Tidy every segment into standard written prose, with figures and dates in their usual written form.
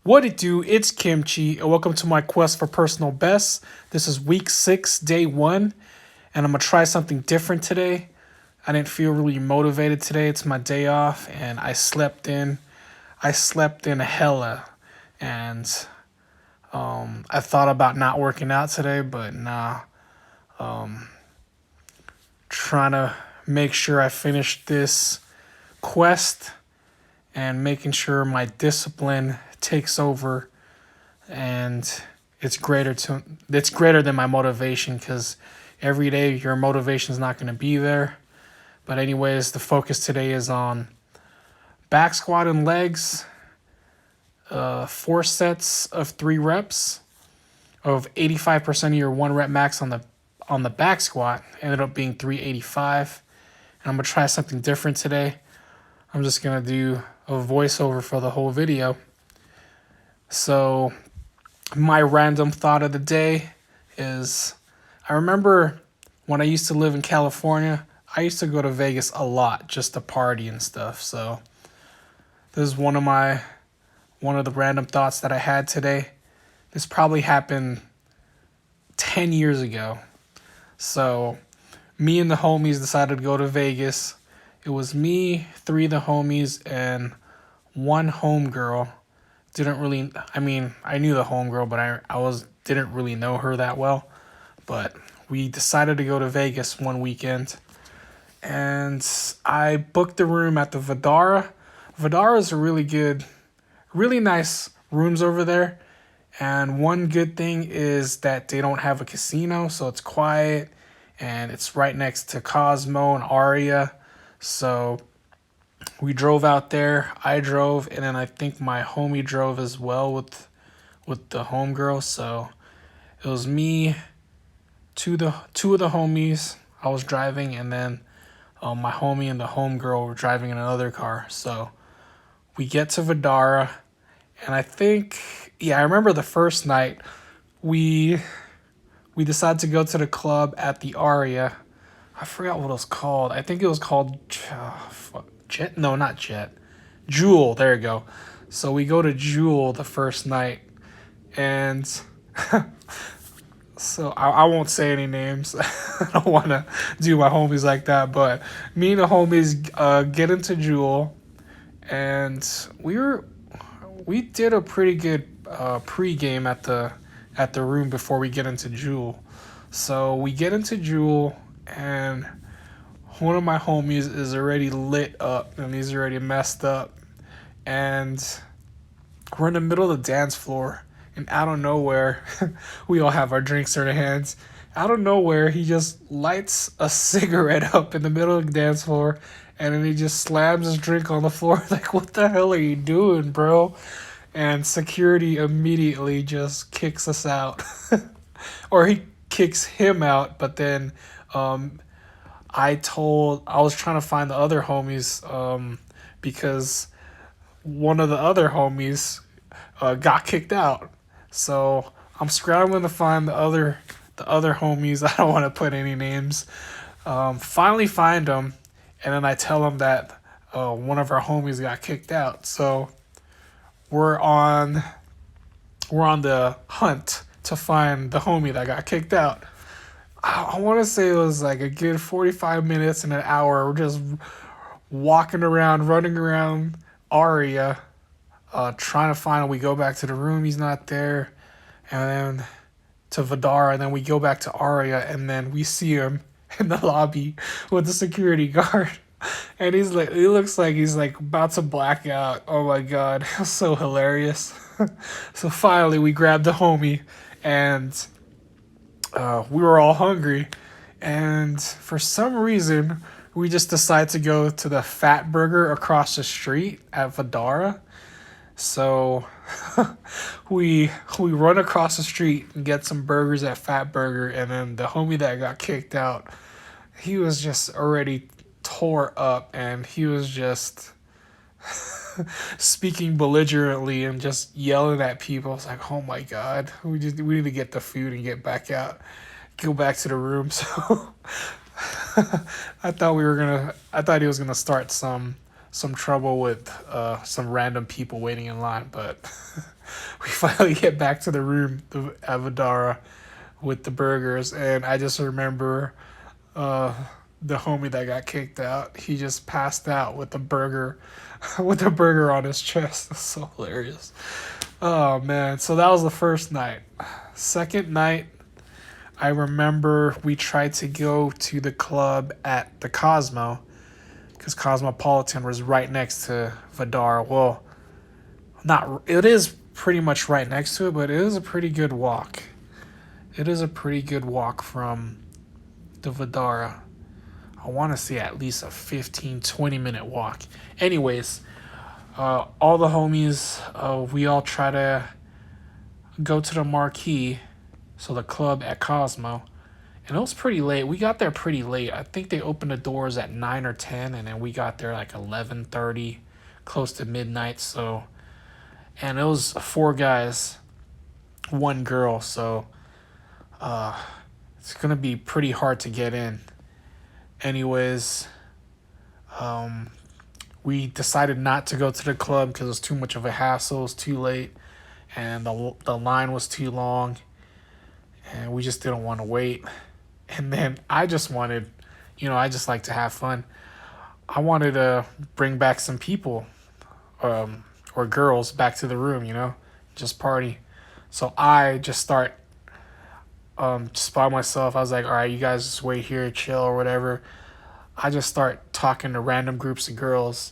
What it do? It's Kimchi, and welcome to my quest for personal best. This is week 6, day 1, and I'm gonna try something different today. I didn't feel really motivated today. It's my day off, and I slept in. I slept in hella, and I thought about not working out today, but nah. Trying to make sure I finish this quest and making sure my discipline takes over and it's greater than my motivation because every day your motivation is not going to be there. But anyways, the focus today is on back squat and legs, 4 sets of 3 reps of 85% of your 1 rep max on the back squat. Ended up being 385, and I'm gonna try something different today. I'm just gonna do a voiceover for the whole video. So my random thought of the day is I remember when I used to live in California, I used to go to Vegas a lot just to party and stuff. So this is one of the random thoughts that I had today. This probably happened 10 years ago. So me and the homies decided to go to Vegas. It was me, 3 of the homies, and one homegirl. I knew the homegirl, but I didn't really know her that well. But we decided to go to Vegas one weekend, and I booked the room at the Vidara. Vidara is a really nice rooms over there. And one good thing is that they don't have a casino, so it's quiet, and it's right next to Cosmo and Aria. So we drove out there. I drove, and then I think my homie drove as well with the homegirl. So it was me, two of the homies. I was driving, and then my homie and the homegirl were driving in another car. So we get to Vidara, and I remember the first night we decided to go to the club at the Aria. I forgot what it was called. I think it was called Jet. No, not Jet. Jewel. There you go. So we go to Jewel the first night, and so I won't say any names. I don't want to do my homies like that. But me and the homies get into Jewel, and we did a pretty good pregame at the room before we get into Jewel. So we get into Jewel, and one of my homies is already lit up and he's already messed up. And we're in the middle of the dance floor, and out of nowhere, we all have our drinks in our hands. Out of nowhere, he just lights a cigarette up in the middle of the dance floor, and then he just slams his drink on the floor. Like, what the hell are you doing, bro? And security immediately just kicks us out. Or he kicks him out, but then I was trying to find the other homies because one of the other homies got kicked out. So I'm scrambling to find the other homies. I don't want to put any names. Finally find them, and then I tell them that one of our homies got kicked out. So we're on the hunt to find the homie that got kicked out. I want to say it was like a good 45 minutes and an hour. We're just walking around, running around Aria, trying to find him. We go back to the room, he's not there. And then to Vidara, and then we go back to Aria, and then we see him in the lobby with the security guard. And he looks like he's like about to black out. Oh my god, it was so hilarious. So finally, we grabbed the homie, and we were all hungry, and for some reason we just decided to go to the Fat Burger across the street at Vidara. So we run across the street and get some burgers at Fat Burger, and then the homie that got kicked out, he was just already tore up, and he was just speaking belligerently and just yelling at people. It's like, oh my god, we need to get the food and get back out, go back to the room. So I thought he was gonna start some some trouble with some random people waiting in line, but we finally get back to the room, the Avadara, with the burgers, and I just remember uh, the homie that got kicked out. He just passed out with the burger, with the burger on his chest. That's so hilarious. Oh man! So that was the first night. Second night, I remember we tried to go to the club at the Cosmo because Cosmopolitan was right next to Vidara. Well, not it is pretty much right next to it, but it is a pretty good walk. It is a pretty good walk from the Vidara. I want to say at least a 15-20 minute walk. Anyways, all the homies, we all try to go to the marquee, so the club at Cosmo. And it was pretty late. We got there pretty late. I think they opened the doors at 9 or 10, and then we got there like 11:30, close to midnight. So, and it was four guys, one girl. So, it's gonna be pretty hard to get in. Anyways, we decided not to go to the club because it was too much of a hassle. It was too late, and the line was too long, and we just didn't want to wait. And then I just wanted, I just like to have fun. I wanted to bring back some people, or girls back to the room, just party. So I just start, just by myself. I was like, all right, you guys just wait here, chill or whatever. I just start talking to random groups of girls,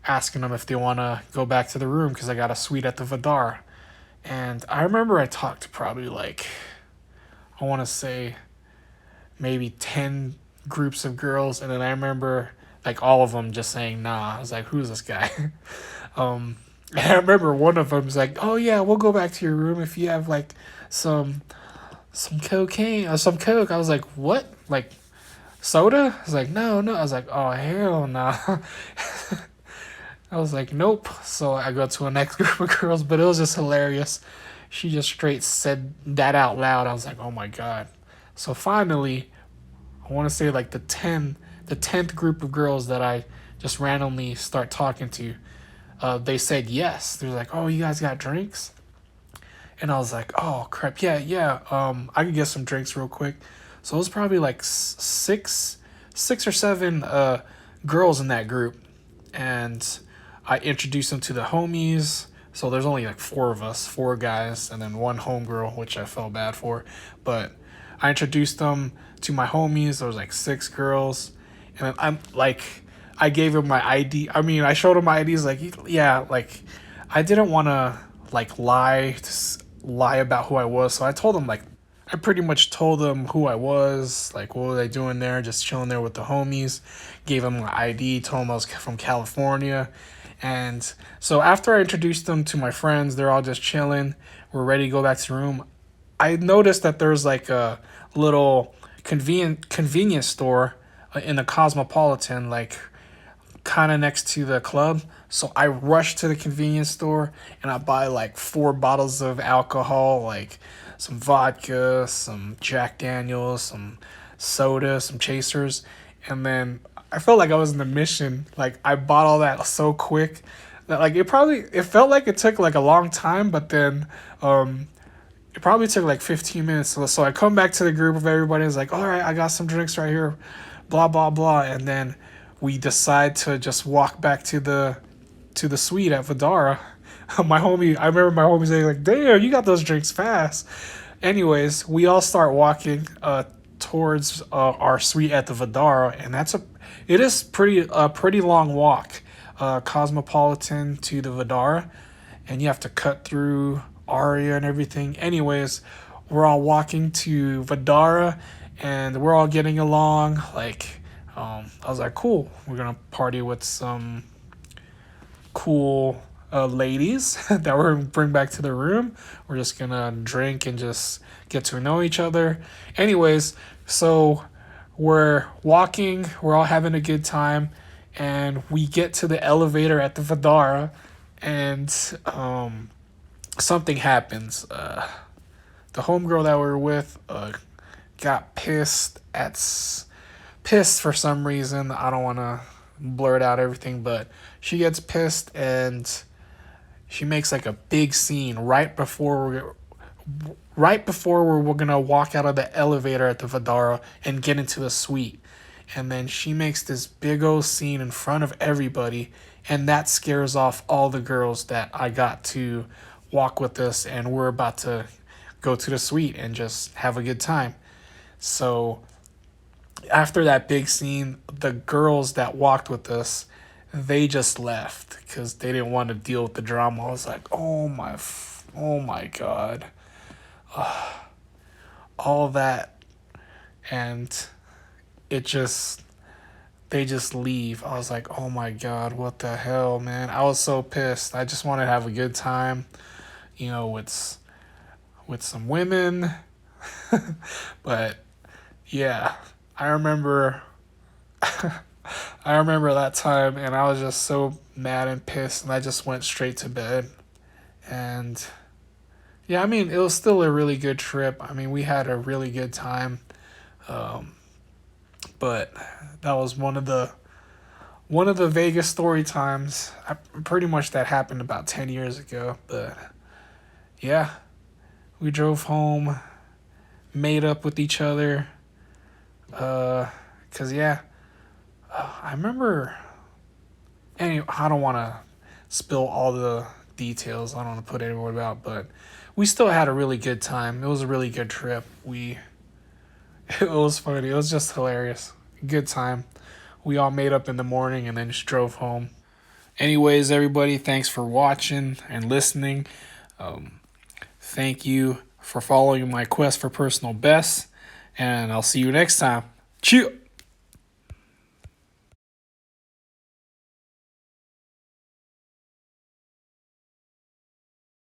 asking them if they want to go back to the room because I got a suite at the Vidar. And I remember I talked to probably I want to say maybe 10 groups of girls, and then I remember all of them just saying nah. I was like, who's this guy? And I remember one of them was like, oh yeah, we'll go back to your room if you have some cocaine or some coke. I was like, what? Soda? I was like, no. I was like, oh hell nah. I was like, nope. So I go to a next group of girls, but it was just hilarious. She just straight said that out loud. I was like, oh my god. So finally, I want to say the 10th group of girls that I just randomly start talking to, they said yes. They're like, oh, you guys got drinks? And I was like, oh crap, yeah. I could get some drinks real quick. So it was probably six or seven girls in that group, and I introduced them to the homies. So there's only four of us, four guys, and then one homegirl, which I felt bad for. But I introduced them to my homies. There was six girls, and then I gave them my ID. I mean, I showed them my IDs. I didn't want to lie about who I was. So I told them I pretty much told them who I was. What was I doing there? Just chilling there with the homies. Gave them my ID. Told them I was from California. And so after I introduced them to my friends, they're all just chilling. We're ready to go back to the room. I noticed that there's a little convenience store in the Cosmopolitan, kind of next to the club. So I rush to the convenience store and I buy 4 bottles of alcohol, some vodka, some Jack Daniels, some soda, some chasers, and then I felt like I was in a mission. I bought all that so quick that it felt like it took a long time, but then it probably took 15 minutes. So I come back to the group of everybody. It's all right, I got some drinks right here, blah blah blah, and then we decide to just walk back to the suite at Vidara. I remember my homie saying damn, you got those drinks fast. Anyways, we all start walking towards our suite at the Vidara, and it is pretty long walk, Cosmopolitan to the Vidara, and you have to cut through Aria and everything. Anyways, we're all walking to Vidara, and we're all getting along. I was like, cool, we're gonna party with some cool ladies that we're gonna bring back to the room. We're just gonna drink and just get to know each other. Anyways, so we're walking, we're all having a good time, and we get to the elevator at the Vidara, and something happens. The homegirl that we were with got pissed for some reason. I don't want to blurred out everything, but she gets pissed and she makes like a big scene right before we're gonna walk out of the elevator at the Vidara and get into the suite. And then she makes this big old scene in front of everybody, and that scares off all the girls that I got to walk with us, and we're about to go to the suite and just have a good time. So after that big scene, the girls that walked with us, they just left because they didn't want to deal with the drama. I was like, oh my god, all that, and it just they just leave. I was like, oh my god, what the hell, man? I was so pissed. I just wanted to have a good time, with some women. But yeah, I remember I remember that time, and I was just so mad and pissed, and I just went straight to bed. And yeah, I mean, it was still a really good trip. I mean, we had a really good time. Um, but that was one of the Vegas story times. Pretty much that happened about 10 years ago. But yeah, we drove home, made up with each other. Cause yeah, I remember. Anyway, I don't want to spill all the details. I don't want to put anyone about, but we still had a really good time. It was a really good trip. It was funny. It was just hilarious. Good time. We all made up in the morning and then just drove home. Anyways, everybody, thanks for watching and listening. Thank you for following my quest for personal best, and I'll see you next time. Cheers.